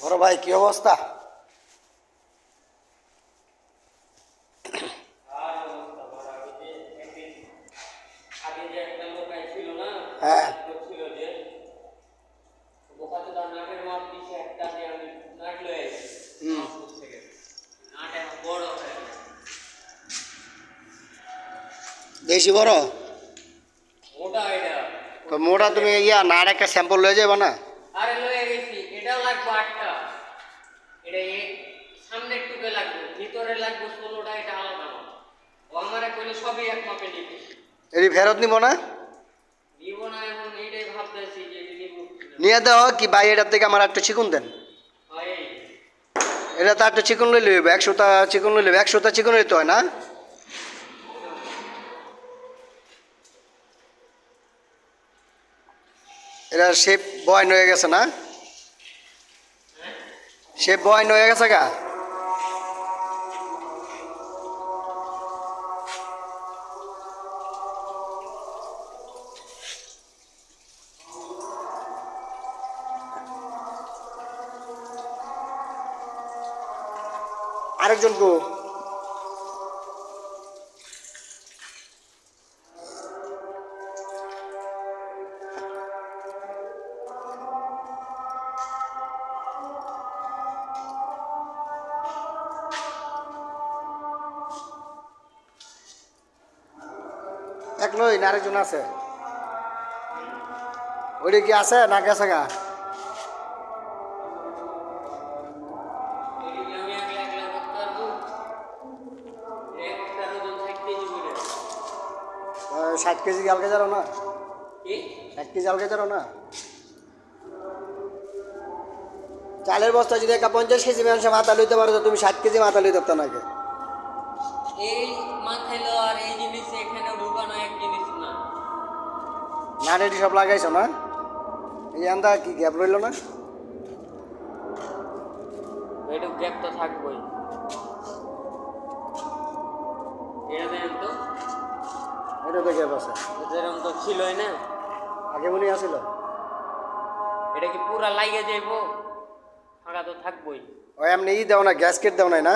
বড় ভাই কি অবস্থা? হ্যাঁ বেশি বড় তো মোটা তুমি ইয়া নার একটা স্যাম্পল লয়ে যাবে না? আরে লয়ে গেছি, এটাও লাগবে 8টা। এটা সামনে একটুকে লাগবে, ভিতরে লাগবে 16টা, এটা আলাদা। ও আমারে কইলে সবই এক মাপে নিতে। এটি ফেরত নিব না? নিব না, এখন এইটাই ভাবতেছি যে নিব। নিয়ে দাও কি ভাই, এটার থেকে আমার একটা চিকুন দেন। হয় এটা তো একটা চিকুন লইলে হইবে, 100টা চিকুন লইলে 100টা চিকুন লইতে হয় না? এটা শেপ বয়ন হয়ে গেছে না? শেপ বয়ন হয়ে গেছে গা? আরেকজন গো এক লই না আরেকজন আছে? ওইটা কি আছে না গেছে গা? আমি একলা একলা করতে পারবো। একটা ওজন 60 কেজি করে। 60 কেজি আলগে যারো না? কি? 60 কেজি আলগে যারো না? চালের বস্তা যদি একটা 50 কেজি মানুষের মাথা লইতে পারো তো তুমি 60 কেজি মাথা লইতে পারতো নাকি? এই মাথায় লো আর এই জিনিস এখানে ঢুকানো এক জিনিস না। নাড়েটি সব লাগাইছো না? এই আন্দা কি গ্যাপ রইল না? এইটুক গ্যাপ তো থাকবোই। এটা দেন তো, এটা তো গ্যাপ আছে, যেরকম তো ছিলই না। আগে মনে আসিল। এটা কি পুরা লাইগে যাইবো? ফাঁকা তো থাকবোই। ওই এমনি ই দেও না, গ্যাসকেট দেও নাই না?